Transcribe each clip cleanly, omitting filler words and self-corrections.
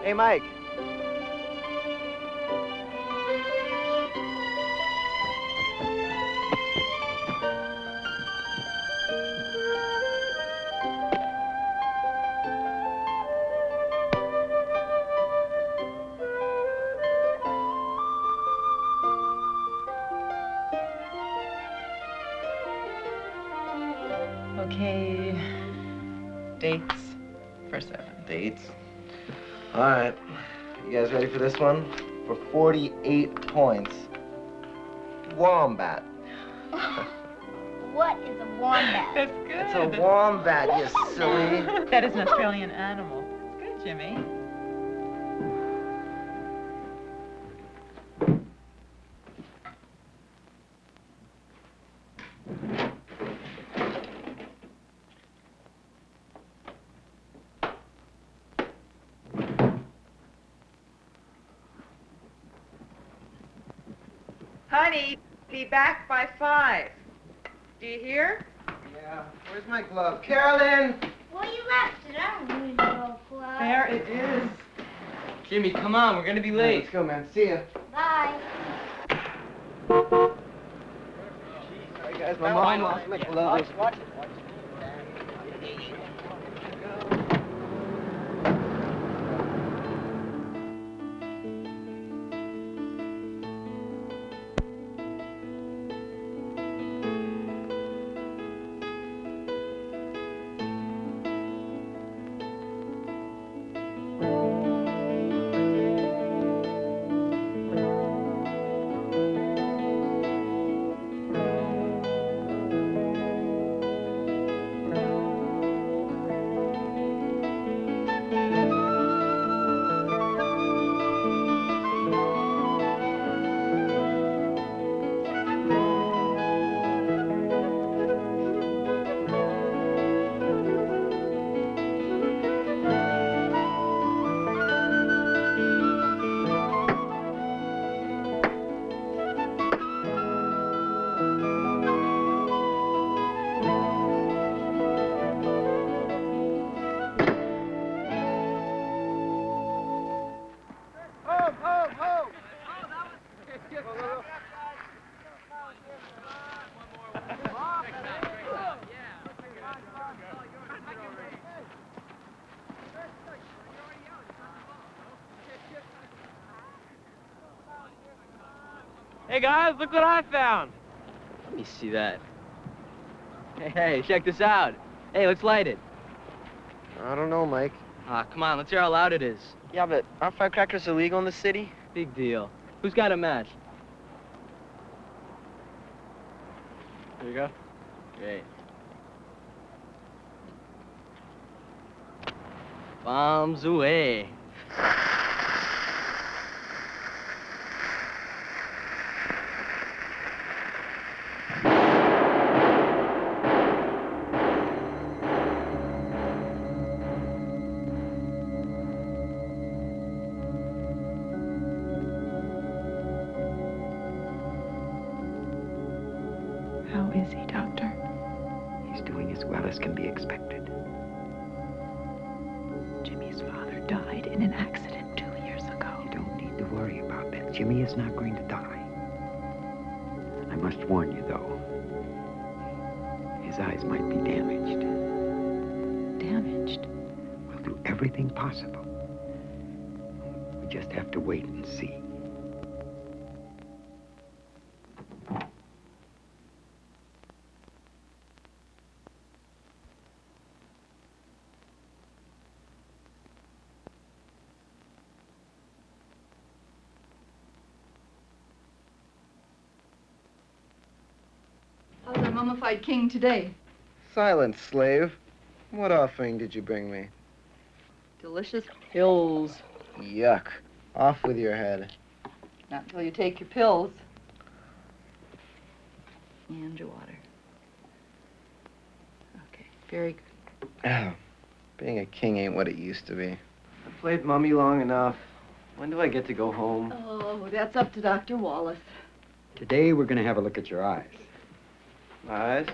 Hey, Mike. Okay, dates for 7. Dates. All right. You guys ready for this one? For 48 points. Wombat. What is a wombat? That's good. It's a wombat, you silly. That is an Australian animal. That's good, Jimmy. Honey, be back by 5. Do you hear? Yeah. Where's my glove? Carolyn! Well, you left it. I don't need no glove. There it is. Jimmy, come on, we're gonna be Hey, late. let's go, man. See ya. Bye. Sorry, guys. My mom lost my glove. Watch it. Hey guys, look what I found. Let me see that. Hey, check this out. Hey, let's light it. I don't know, Mike. Ah, come on, let's hear how loud it is. Yeah, but aren't firecrackers illegal in the city? Big deal. Who's got a match? There you go. Great. Bombs away. How is he, Doctor? He's doing as well as can be expected. Jimmy's father died in an accident 2 years ago. You don't need to worry about that. Jimmy is not going to die. I must warn you, though. His eyes might be damaged. Damaged? We'll do everything possible. We just have to wait and see. How's our mummified king today? Silence, slave. What offering did you bring me? Delicious pills. Yuck. Off with your head. Not until you take your pills. And your water. Okay, very good. Oh, being a king ain't what it used to be. I've played mummy long enough. When do I get to go home? Oh, that's up to Dr. Wallace. Today, we're going to have a look at your eyes. Eyes?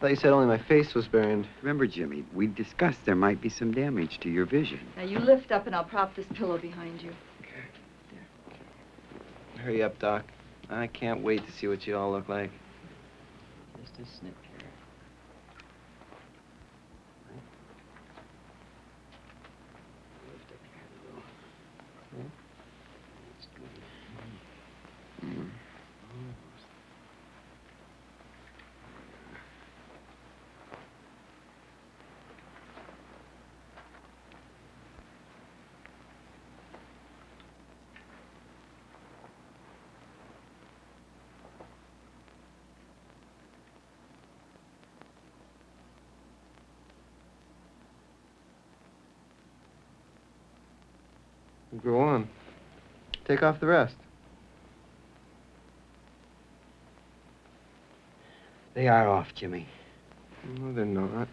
thought you said only my face was burned. Remember, Jimmy, we discussed there might be some damage to your vision. Now you lift up and I'll prop this pillow behind you. Hurry up, Doc. I can't wait to see what you all look like. Just a snip here. Go on. Take off the rest. They are off, Jimmy. No, they're not.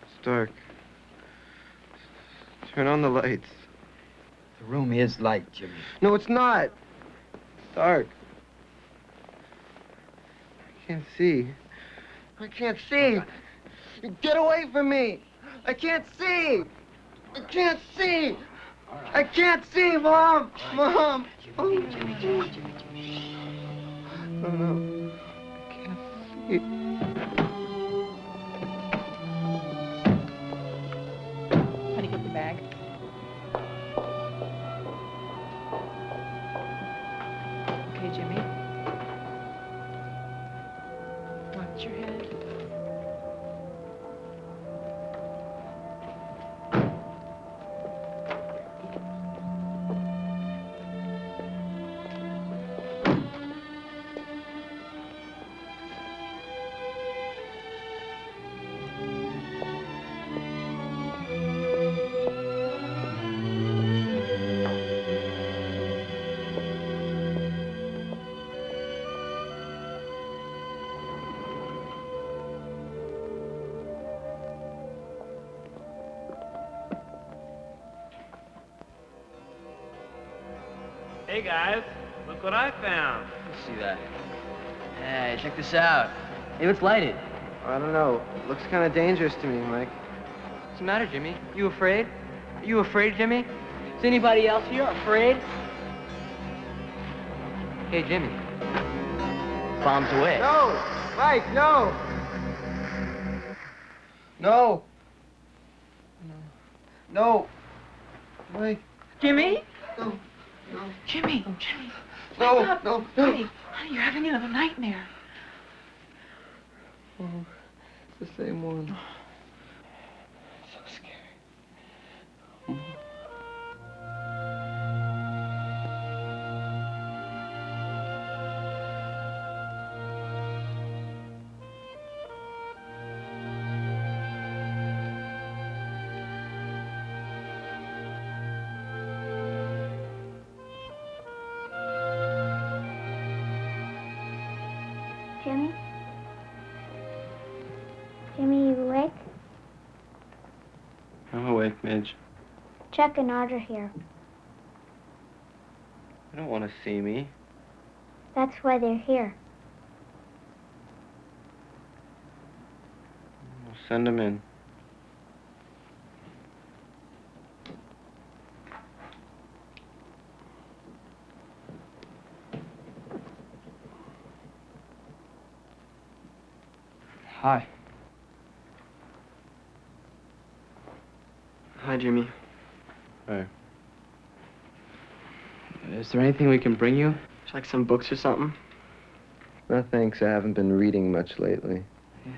It's dark. Turn on the lights. The room is light, Jimmy. No, it's not. It's dark. I can't see. I can't see. Get away from me. I can't see. I can't see. I can't see, Mom. Mom. Oh, no. I can't see. Honey, get the bag. Okay, Jimmy. Watch your head. Hey guys, look what I found. Let's see that. Hey, check this out. Hey, let's light it. I don't know. It looks kind of dangerous to me, Mike. What's the matter, Jimmy? You afraid? Are you afraid, Jimmy? Is anybody else here afraid? Hey, Jimmy. Bombs away. No! Mike, no! No! No! Mike. Jimmy? No. No. Jimmy, Jimmy. No, Wake up. no, no. Honey, honey, you're having another nightmare. Oh, it's the same one. So scary. Jimmy? Jimmy, you awake? I'm awake, Midge. Chuck and Audra here. They don't want to see me. That's why they're here. I'll send them in. Hi. Hi, Jimmy. Hi. Is there anything we can bring you? Like some books or something? No, thanks. I haven't been reading much lately. Yeah.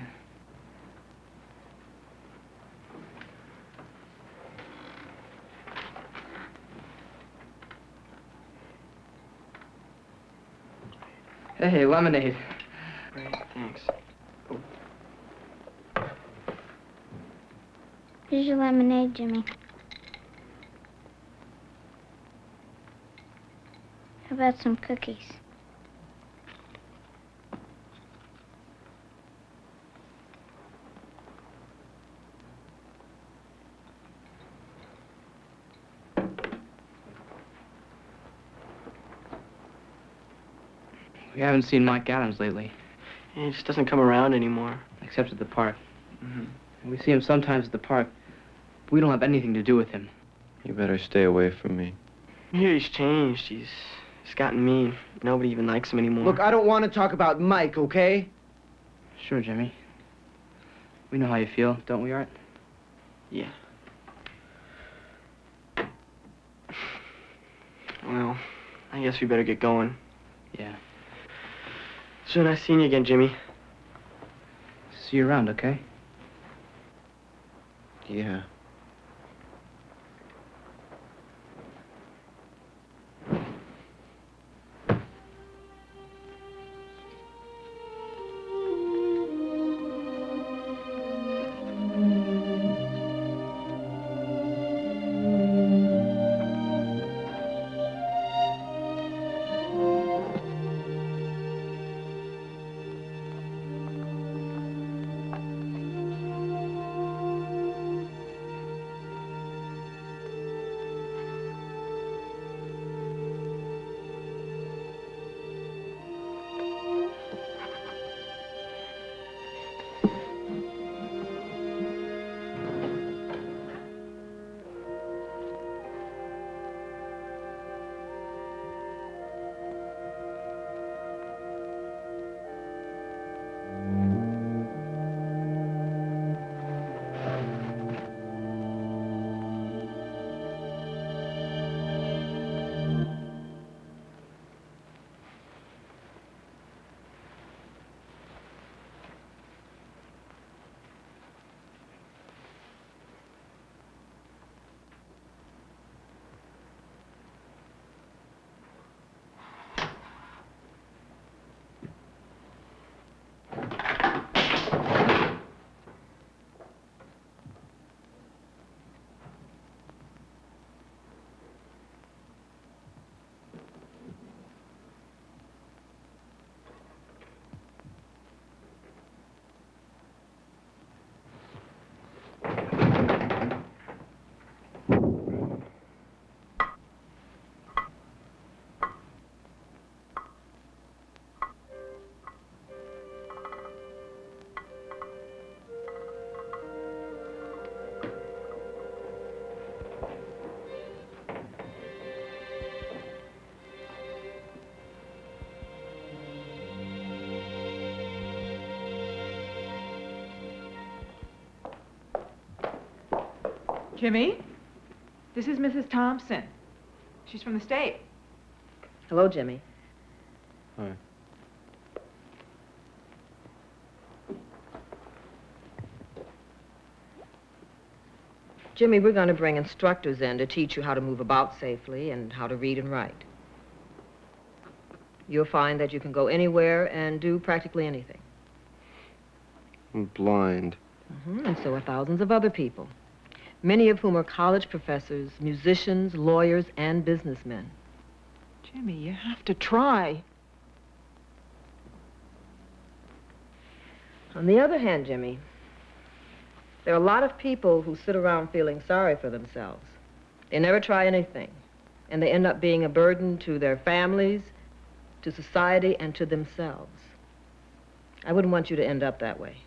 Hey, lemonade. Great, thanks. Here's your lemonade, Jimmy. How about some cookies? We haven't seen Mike Adams lately. He just doesn't come around anymore. Except at the park. Mm-hmm. And we see him sometimes at the park. But we don't have anything to do with him. You better stay away from me. I hear he's changed. He's gotten mean. Nobody even likes him anymore. Look, I don't want to talk about Mike, okay? Sure, Jimmy. We know how you feel, don't we, Art? Yeah. Well, I guess we better get going. Yeah. So nice seeing you again, Jimmy. See you around, okay? Yeah. Jimmy, this is Mrs. Thompson. She's from the state. Hello, Jimmy. Hi. Jimmy, we're going to bring instructors in to teach you how to move about safely and how to read and write. You'll find that you can go anywhere and do practically anything. I'm blind. And so are thousands of other people, many of whom are college professors, musicians, lawyers, and businessmen. Jimmy, you have to try. On the other hand, Jimmy, there are a lot of people who sit around feeling sorry for themselves. They never try anything, and they end up being a burden to their families, to society, and to themselves. I wouldn't want you to end up that way.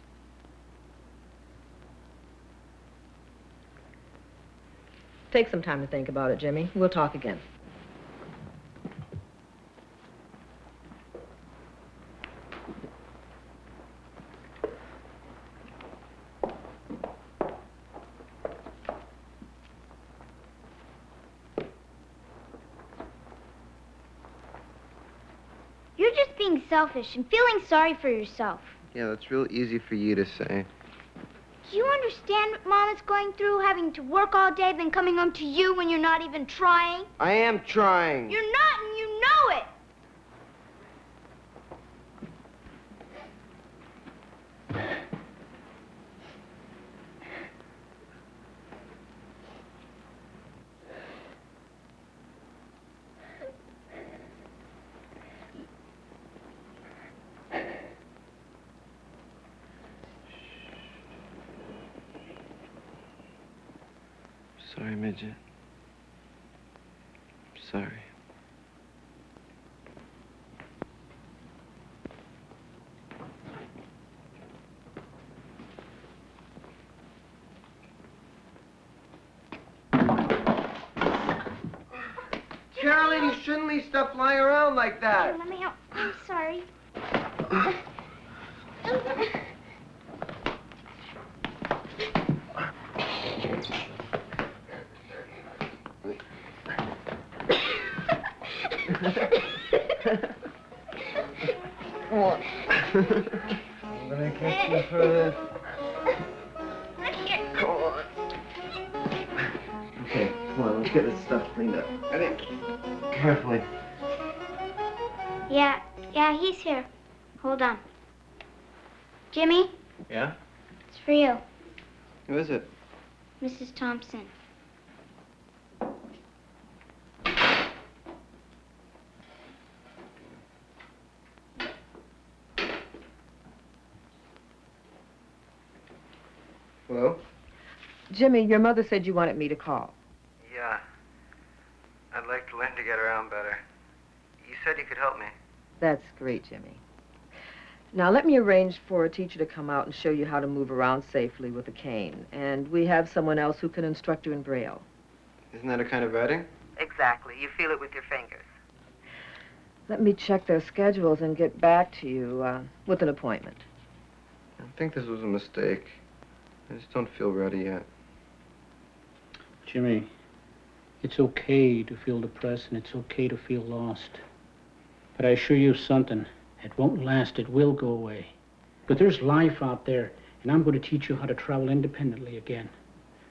Take some time to think about it, Jimmy. We'll talk again. You're just being selfish and feeling sorry for yourself. Yeah, that's real easy for you to say. Do you understand what Mom is going through, having to work all day, then coming home to you when you're not even trying? I am trying. You're not, and you know it. Sorry, Midget. Sorry. Carolyn, you shouldn't leave stuff lying around like that. Here, let me help. I'm sorry. Come on. I'm gonna get you for this. Come on. Okay, come on, let's get this stuff cleaned up. I think. Carefully. Yeah, he's here. Hold on. Jimmy, Yeah? it's for you. Who is it? Mrs. Thompson. Hello? Jimmy, your mother said you wanted me to call. Yeah. I'd like to learn to get around better. You said you could help me. That's great, Jimmy. Now, let me arrange for a teacher to come out and show you how to move around safely with a cane. And we have someone else who can instruct you in Braille. Isn't that a kind of writing? Exactly. You feel it with your fingers. Let me check their schedules and get back to you with an appointment. I think this was a mistake. I just don't feel ready yet. Jimmy, it's okay to feel depressed and it's okay to feel lost. But I assure you of something. It won't last. It will go away. But there's life out there, and I'm going to teach you how to travel independently again.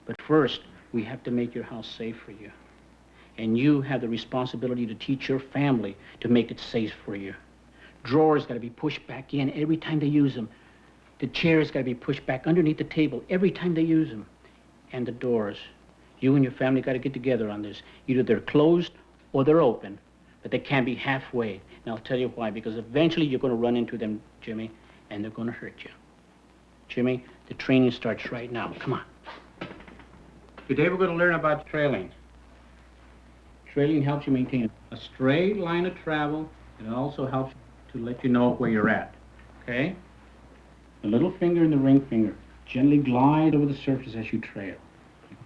But first, we have to make your house safe for you. And you have the responsibility to teach your family to make it safe for you. Drawers got to be pushed back in every time they use them. The chairs got to be pushed back underneath the table every time they use them. And the doors. You and your family got to get together on this. Either they're closed or they're open, but they can't be halfway. And I'll tell you why, because eventually you're going to run into them, Jimmy, and they're going to hurt you. Jimmy, the training starts right now. Come on. Today we're going to learn about trailing. Trailing helps you maintain a straight line of travel, and it also helps to let you know where you're at, okay? The little finger and the ring finger gently glide over the surface as you trail.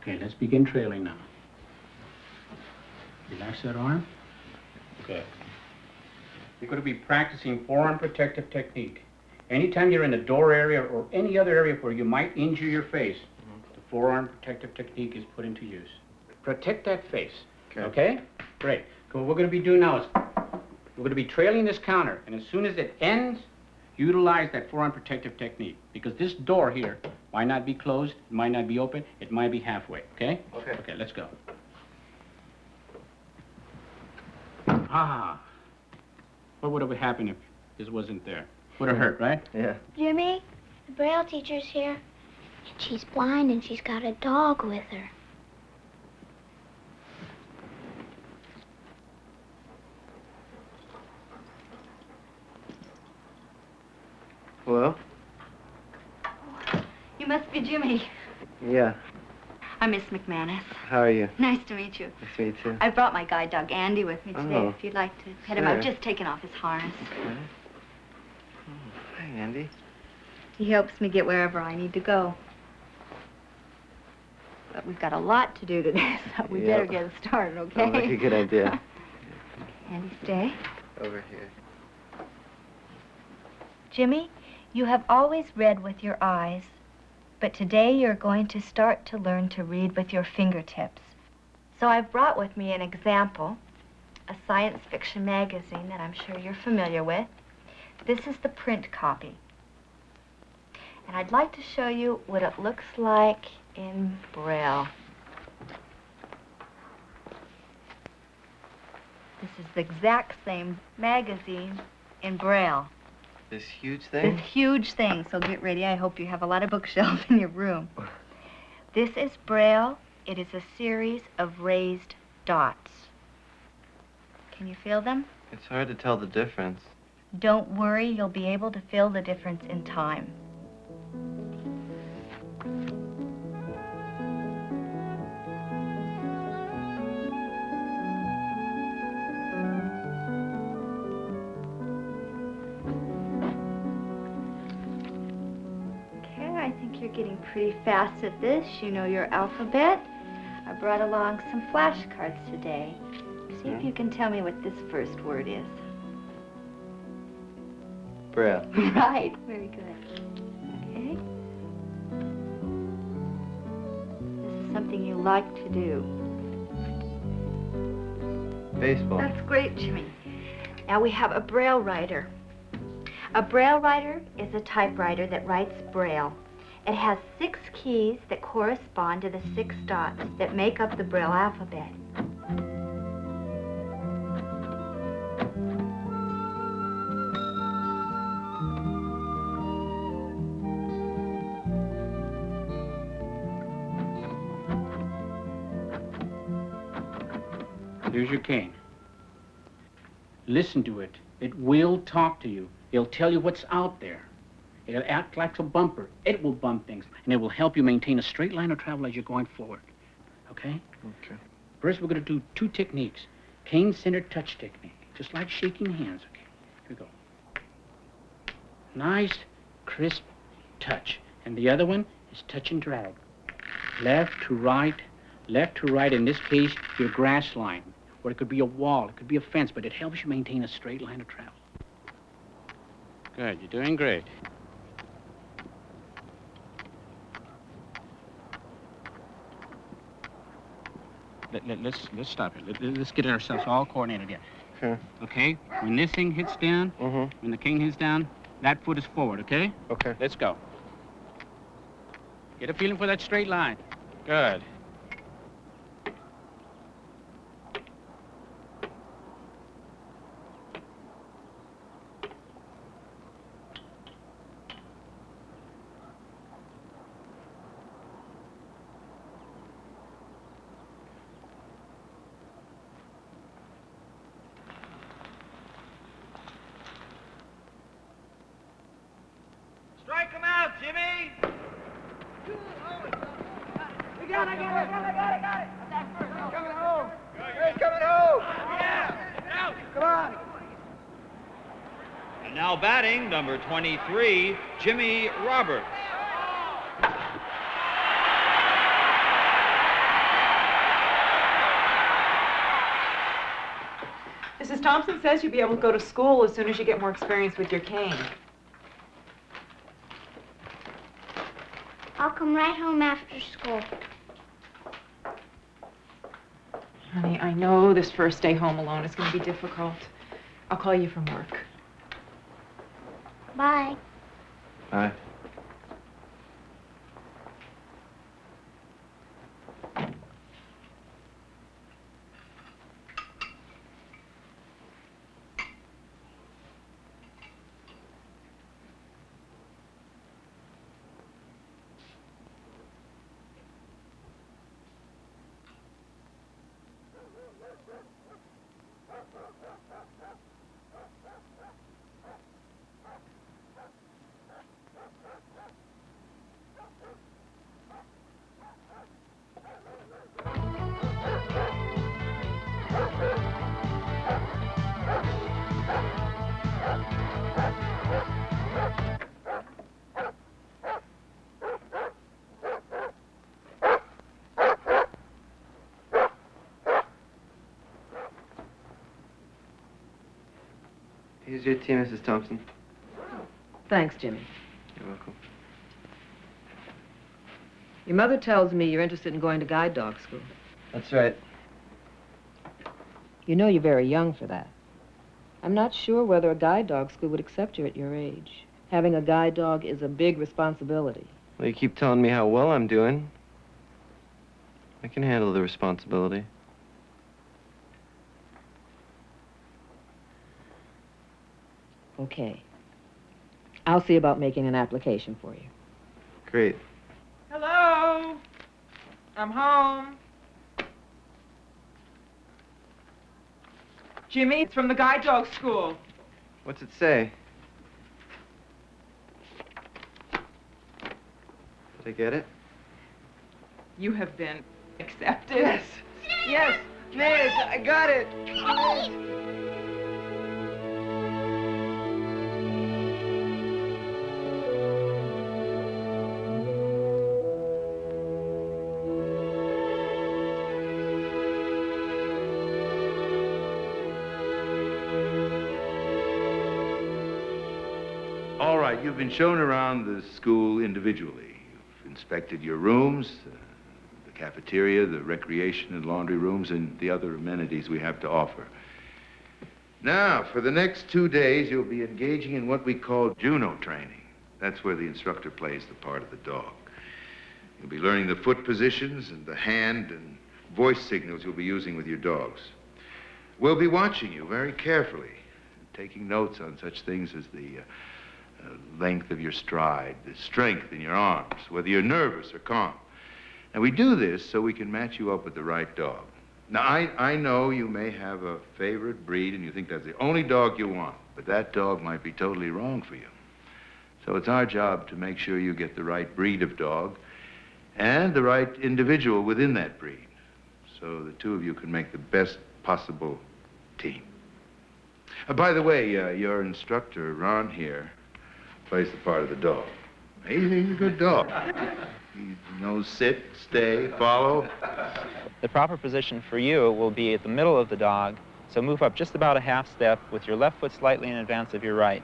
Okay, let's begin trailing now. Relax that arm. Good. You're going to be practicing forearm protective technique. Anytime you're in the door area or any other area where you might injure your face, the forearm protective technique is put into use. Protect that face. Okay? Great. So what we're going to be doing now is we're going to be trailing this counter, and as soon as it ends, utilize that forearm protective technique, because this door here might not be closed, it might not be open, it might be halfway, okay? Okay. Okay, let's go. Ah. What would have happened if this wasn't there? Would have hurt, right? Yeah. Jimmy, the Braille teacher's here. And she's blind and she's got a dog with her. Hello? You must be Jimmy. Yeah. I'm Miss McManus. How are you? Nice to meet you. Nice to meet you too. I brought my guide dog Andy with me today. Oh. If you'd like to pet him, Sure. I've just taken off his harness. Okay. Oh, hi, Andy. He helps me get wherever I need to go. But we've got a lot to do today, so we better get started, okay? Sounds like a good idea. Andy, stay. Over here. Jimmy, you have always read with your eyes, but today you're going to start to learn to read with your fingertips. So I've brought with me an example, a science fiction magazine that I'm sure you're familiar with. This is the print copy. And I'd like to show you what it looks like in Braille. This is the exact same magazine in Braille. This huge thing? This huge thing, so get ready. I hope you have a lot of bookshelves in your room. This is Braille. It is a series of raised dots. Can you feel them? It's hard to tell the difference. Don't worry, you'll be able to feel the difference in time. Getting pretty fast at this. You know your alphabet. I brought along some flashcards today. See if you can tell me what this first word is. Braille. Right, very good. Okay. This is something you like to do. Baseball. That's great, Jimmy. Now we have a Braille writer. A Braille writer is a typewriter that writes Braille. It has 6 keys that correspond to the 6 dots that make up the Braille alphabet. Here's your cane. Listen to it. It will talk to you. It'll tell you what's out there. It'll act like a bumper. It will bump things, and it will help you maintain a straight line of travel as you're going forward. Okay? Okay. First, we're going to do 2 techniques. Cane-centered touch technique, just like shaking hands. Okay, here we go. Nice, crisp touch. And the other one is touch and drag. Left to right, in this case, your grass line. Or it could be a wall, it could be a fence, but it helps you maintain a straight line of travel. Good, you're doing great. Let's stop here. Let's get ourselves all coordinated here. Okay. Okay? When this thing hits down, when the cane hits down, that foot is forward, okay? Okay. Let's go. Get a feeling for that straight line. Good. Strike him out, Jimmy! I got it! That's first. He's coming home! He's coming home! Yeah! Come on! And now batting, number 23, Jimmy Roberts. Mrs. Thompson says you'll be able to go to school as soon as you get more experience with your cane. I'll come right home after school. Honey, I know this first day home alone is going to be difficult. I'll call you from work. Bye. Bye. Here's your tea, Mrs. Thompson. Thanks, Jimmy. You're welcome. Your mother tells me you're interested in going to guide dog school. That's right. You know you're very young for that. I'm not sure whether a guide dog school would accept you at your age. Having a guide dog is a big responsibility. Well, you keep telling me how well I'm doing. I can handle the responsibility. Okay. I'll see about making an application for you. Great. Hello? I'm home. Jimmy, it's from the guide dog school. What's it say? Did I get it? You have been accepted. Yes! Yes! Nate, I got it! you've been shown around the school individually. You've inspected your rooms, the cafeteria, the recreation and laundry rooms, and the other amenities we have to offer. Now, for the next 2 days, you'll be engaging in what we call Juno training. That's where the instructor plays the part of the dog. You'll be learning the foot positions and the hand and voice signals you'll be using with your dogs. We'll be watching you very carefully, taking notes on such things as the length of your stride, the strength in your arms, whether you're nervous or calm. And we do this so we can match you up with the right dog. Now, I know you may have a favorite breed and you think that's the only dog you want, but that dog might be totally wrong for you. So it's our job to make sure you get the right breed of dog and the right individual within that breed, so the two of you can make the best possible team. By the way, your instructor, Ron here, plays the part of the dog. He's a good dog. He knows sit, stay, follow. The proper position for you will be at the middle of the dog, so move up just about a half step with your left foot slightly in advance of your right.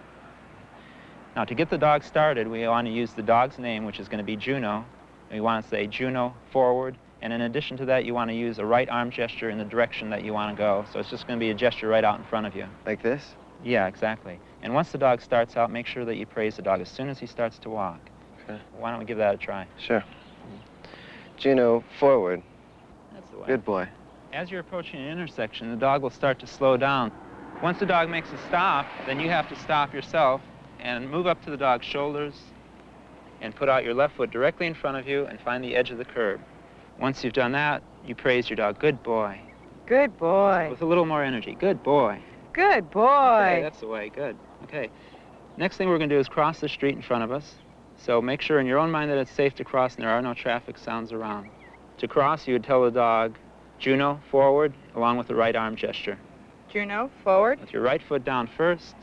Now, to get the dog started, we want to use the dog's name, which is going to be Juno. And we want to say Juno forward, and in addition to that, you want to use a right arm gesture in the direction that you want to go. So it's just going to be a gesture right out in front of you. Like this? Yeah, exactly. And once the dog starts out, make sure that you praise the dog as soon as he starts to walk. Okay. Why don't we give that a try? Sure. Juno, forward. That's the way. Good boy. As you're approaching an intersection, the dog will start to slow down. Once the dog makes a stop, then you have to stop yourself and move up to the dog's shoulders and put out your left foot directly in front of you and find the edge of the curb. Once you've done that, you praise your dog. Good boy. Good boy. With a little more energy. Good boy. Good boy. Okay, that's the way. Good. Okay. Next thing we're going to do is cross the street in front of us. So make sure in your own mind that it's safe to cross and there are no traffic sounds around. To cross, you would tell the dog, Juno, forward, along with the right arm gesture. Juno, forward. With your right foot down first.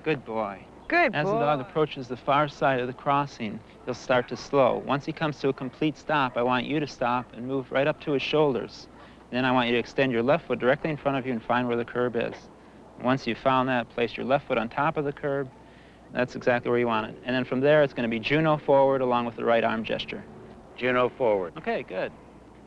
Good boy. Good As boy. the dog approaches the far side of the crossing, he'll start to slow. Once he comes to a complete stop, I want you to stop and move right up to his shoulders. Then I want you to extend your left foot directly in front of you and find where the curb is. Once you've found that, place your left foot on top of the curb. That's exactly where you want it. And then from there, it's going to be Juno forward along with the right arm gesture. Juno forward. Okay, good.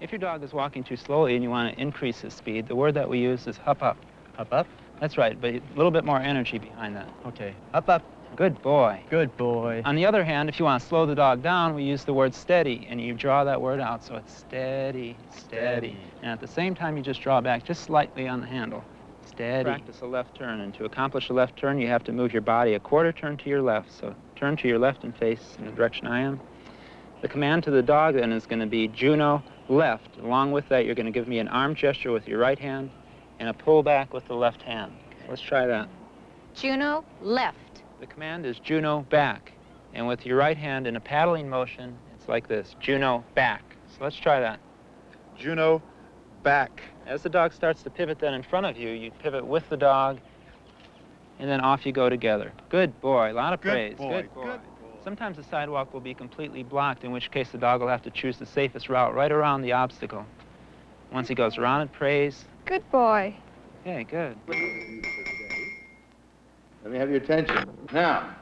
If your dog is walking too slowly and you want to increase his speed, the word that we use is hup up. Up, up? That's right, but a little bit more energy behind that. Okay. Up, up. Good boy. Good boy. On the other hand, if you want to slow the dog down, we use the word steady, and you draw that word out, so it's steady, steady. And at the same time, you just draw back just slightly on the handle. Steady. Practice a left turn, and to accomplish a left turn, you have to move your body a quarter turn to your left. So turn to your left and face in the direction I am. The command to the dog then is going to be Juno left. Along with that, you're going to give me an arm gesture with your right hand and a pull back with the left hand. So let's try that. Juno left. The command is Juno back. And with your right hand in a paddling motion, it's like this, Juno back. So let's try that. Juno back. As the dog starts to pivot then in front of you, you pivot with the dog, and then off you go together. Good boy, a lot of praise. Good boy. Good boy. Sometimes the sidewalk will be completely blocked, in which case the dog will have to choose the safest route right around the obstacle. Once he goes around it, praise. Good boy. Okay, good. Let me have your attention. Now,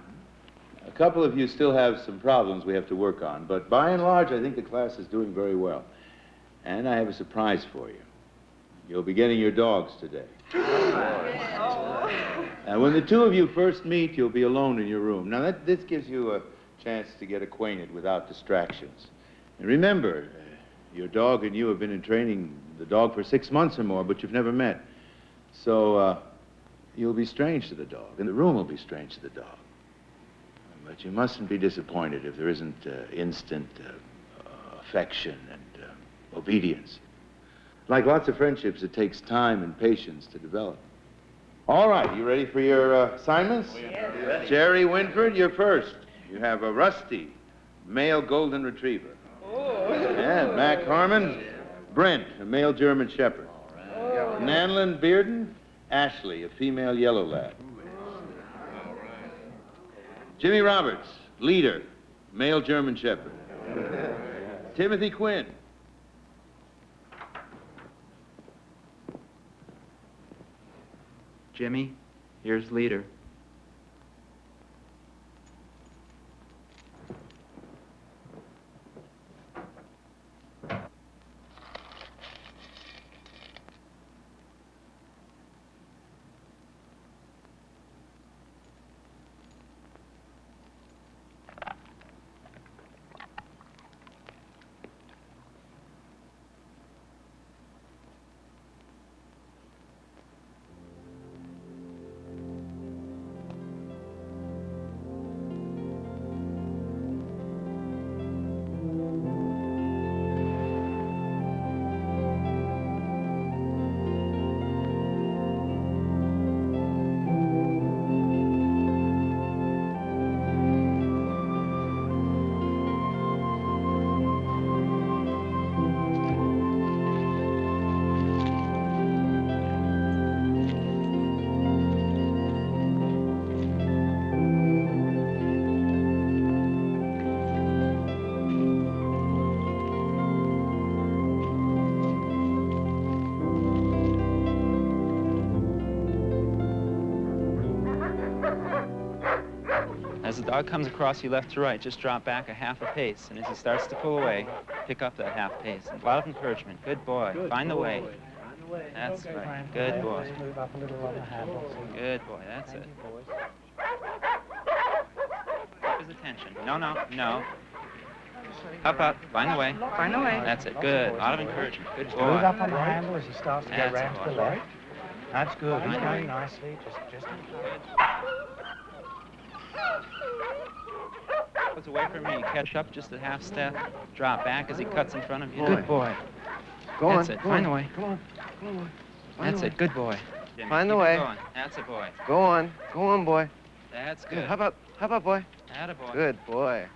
a couple of you still have some problems we have to work on, but by and large, I think the class is doing very well. And I have a surprise for you. You'll be getting your dogs today. And when the two of you first meet, you'll be alone in your room. Now, this gives you a chance to get acquainted without distractions. And remember, your dog and you have been in training the dog for 6 months or more, but you've never met. So, you'll be strange to the dog, and the room will be strange to the dog. But you mustn't be disappointed if there isn't instant affection and obedience. Like lots of friendships, it takes time and patience to develop. All right, you ready for your assignments? Yes. Jerry Winford, you're first. You have a Rusty, male golden retriever. Oh. And Mac Harmon, Brent, a male German shepherd. Oh. Nanlin Bearden, Ashley, a female yellow lab. Jimmy Roberts, leader, male German shepherd. Timothy Quinn. Jimmy, here's leader. As the dog comes across you left to right, just drop back a half a pace. And as he starts to pull away, pick up that half pace. A lot of encouragement. Good boy. Good Find the boy. way. Find the way. That's Okay, right. Frank. Good boy. Just move up a little on the handle. Good boy. That's it. Keep his attention. No, no, no. Up. Find the way. Find the way. That's it. Good. A lot of encouragement. Good boy. Move up on the handle as he starts to go That's round it, to the boy. left. That's good. He's Find the going way. nicely. Just Goes away from you. You catch up just a half step. Drop back as he cuts in front of you. Boy. Good boy. Go on. That's it. Go Find on. the way. Come on. Come on. That's it. Good boy. Jimmy, Find the keep it way. going. That's it, boy. Go on. Go on, boy. That's good. How about, boy? Attaboy. Good boy.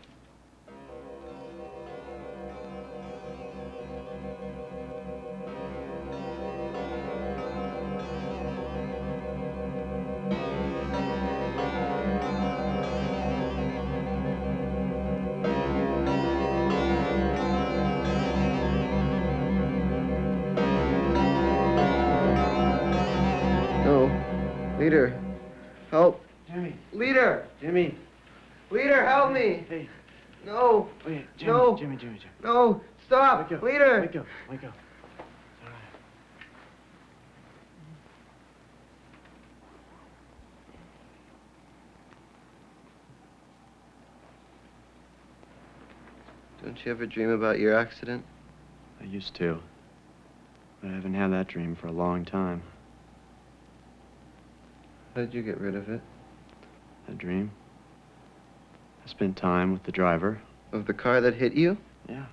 No. Leader. Help. Jimmy. Leader. Jimmy. Leader, help me. Hey. No. Wait, Jimmy. No. Jimmy. No. Stop. Wake up. Leader. Wake up. Don't you ever dream about your accident? I used to. But I haven't had that dream for a long time. How did you get rid of it? A dream? I spent time with the driver. Of the car that hit you? Yeah.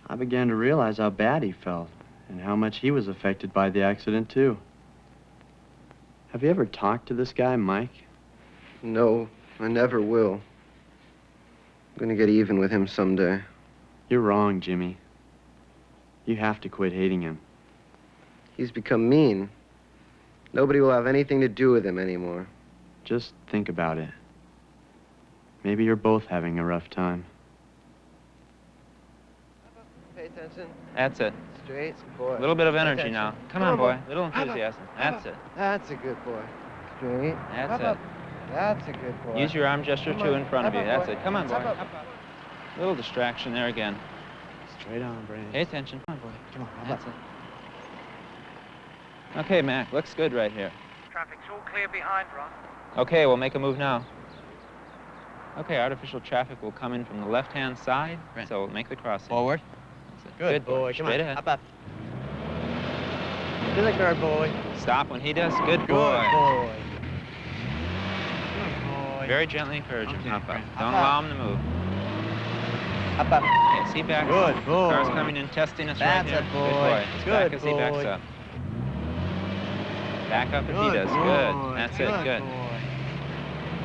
I began to realize how bad he felt and how much he was affected by the accident, too. Have you ever talked to this guy, Mike? No, I never will. I'm gonna get even with him someday. You're wrong, Jimmy. You have to quit hating him. He's become mean. Nobody will have anything to do with him anymore. Just think about it. Maybe you're both having a rough time. Pay attention. That's it. Straight. Boy. A little bit of Pay energy attention. now. Come on, boy. Little How about- enthusiasm. That's it. That's a good boy. Straight. That's How it. That's a good boy. Use your arm gesture, Come too, on. in front of you. How about, That's boy? it. Come on, boy. How about- Little distraction there again. Straight on, Brandon. Pay attention. Come on, boy. Come on. That's it. Okay, Mac. Looks good right here. Traffic's all clear behind, Ron. Okay, we'll make a move now. Okay, artificial traffic will come in from the left-hand side, so make the crossing. Forward. That's it. Good boy. Come on. Straight ahead. Up. To the curb, boy. Stop when he does. Good boy. Good boy. Very gently encourage him. Up. Don't Up. allow him to move. Up. Yes, he backs Good up. boy. Car's coming in, testing us That's right here. it, boy. Good boy. Just back Good as he backs boy. up. Back up if he Good does. boy. Good. That's it. Good Good. boy.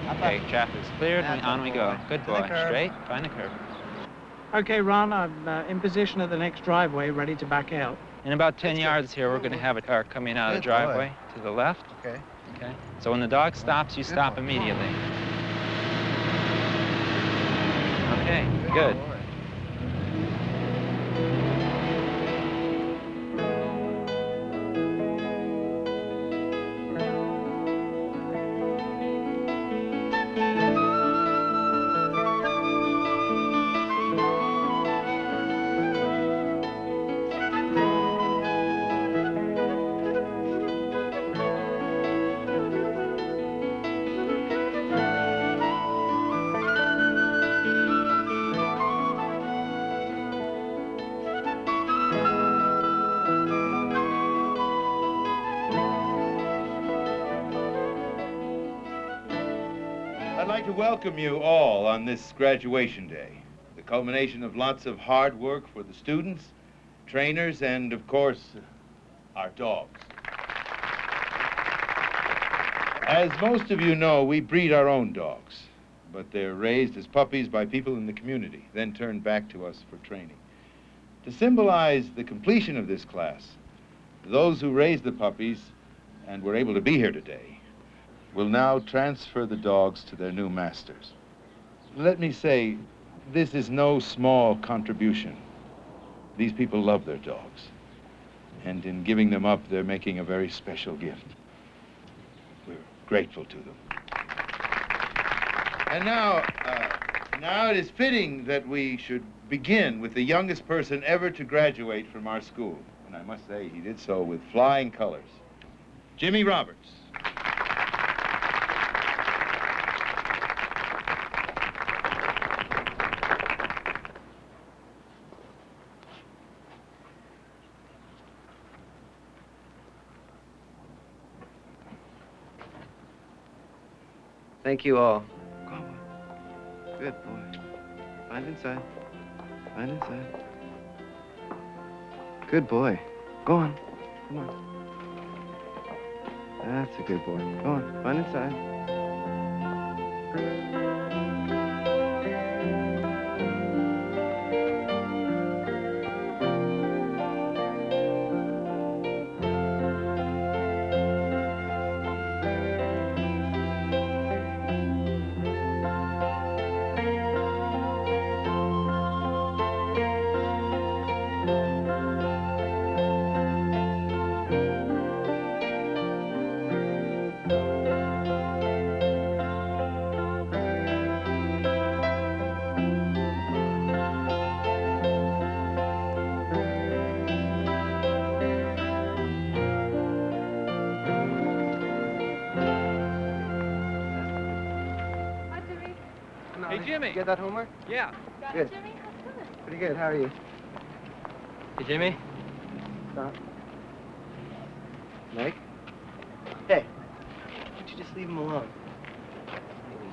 Up. Okay, traffic's cleared. That's On it, we go. boy. Good To the boy. curb. Straight. Find the curb. Okay, Ron, I'm in position at the next driveway, ready to back out. In about 10 yards here, we're going to have a car coming out of the Good boy. driveway to the left. Okay. Okay. So when the dog stops, you stop immediately. Okay. Good. boy. I'd like to welcome you all on this graduation day, the culmination of lots of hard work for the students, trainers, and, of course, our dogs. As most of you know, we breed our own dogs, but they're raised as puppies by people in the community, then turned back to us for training. To symbolize the completion of this class, those who raised the puppies and were able to be here today will now transfer the dogs to their new masters. Let me say, this is no small contribution. These people love their dogs, and in giving them up, they're making a very special gift. We're grateful to them. And now it is fitting that we should begin with the youngest person ever to graduate from our school. And I must say, he did so with flying colors. Jimmy Roberts. Thank you all. Good boy. Find inside. Find inside. Good boy. Go on. Come on. That's a good boy. Go on. Find inside. Hey, Jimmy. You get that homework? Yeah. Good. Pretty good. How are you? Hey, Jimmy. Stop. Mike? Hey. Why don't you just leave him alone?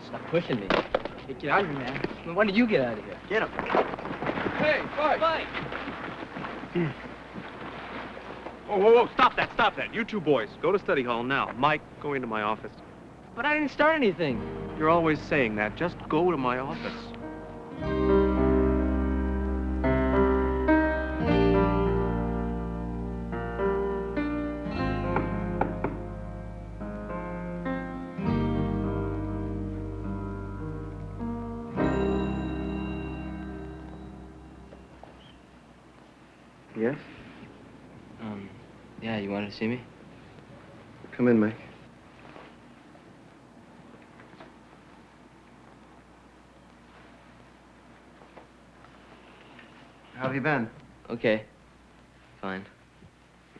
Stop pushing me. Hey, get out of here, man. Why did you get out of here? Get him. Hey, Mike. Mike! Whoa, whoa, whoa, stop that. You two boys, go to study hall now. Mike, go into my office. But I didn't start anything. You're always saying that. Just go to my office. Yes? Yeah, you wanted to see me? Come in, Mike. How have you been? Okay. Fine.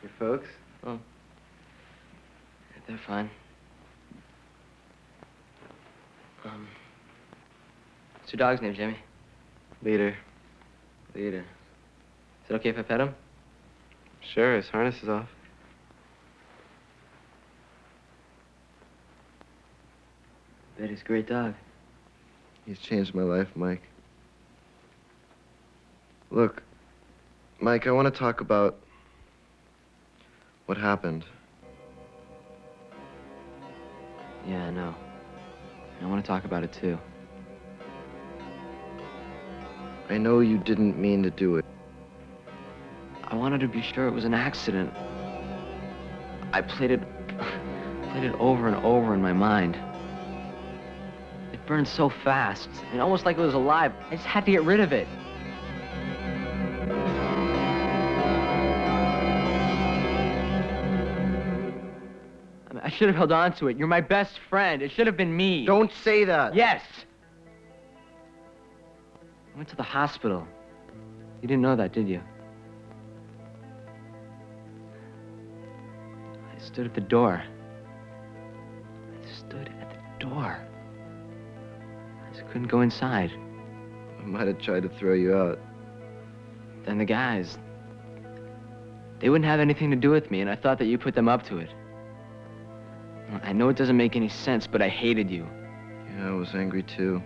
Your folks? Oh. They're fine. What's your dog's name, Jimmy? Leader. Leader. Is it okay if I pet him? Sure, his harness is off. Bet he's a great dog. He's changed my life, Mike. Look, Mike, I want to talk about what happened. Yeah, I know. I want to talk about it, too. I know you didn't mean to do it. I wanted to be sure it was an accident. I played it over and over in my mind. It burned so fast, and almost like it was alive. I just had to get rid of it. I mean, I should have held on to it. You're my best friend. It should have been me. Don't say that. Yes. I went to the hospital. You didn't know that, did you? I stood at the door. I stood at the door. I just couldn't go inside. I might have tried to throw you out. Then the guys, they wouldn't have anything to do with me, and I thought that you put them up to it. I know it doesn't make any sense, but I hated you. Yeah, I was angry too.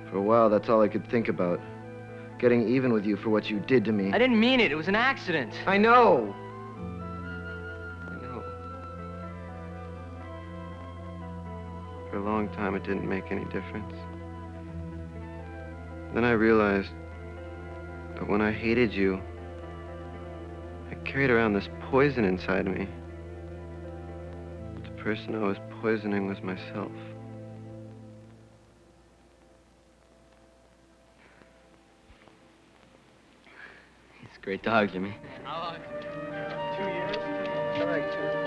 For a while, that's all I could think about. Getting even with you for what you did to me. I didn't mean it. It was an accident. I know. For a long time, it didn't make any difference. Then I realized that when I hated you, I carried around this poison inside me. The person I was poisoning was myself. He's a great dog, Jimmy. How long? 2 years? Like 2 years.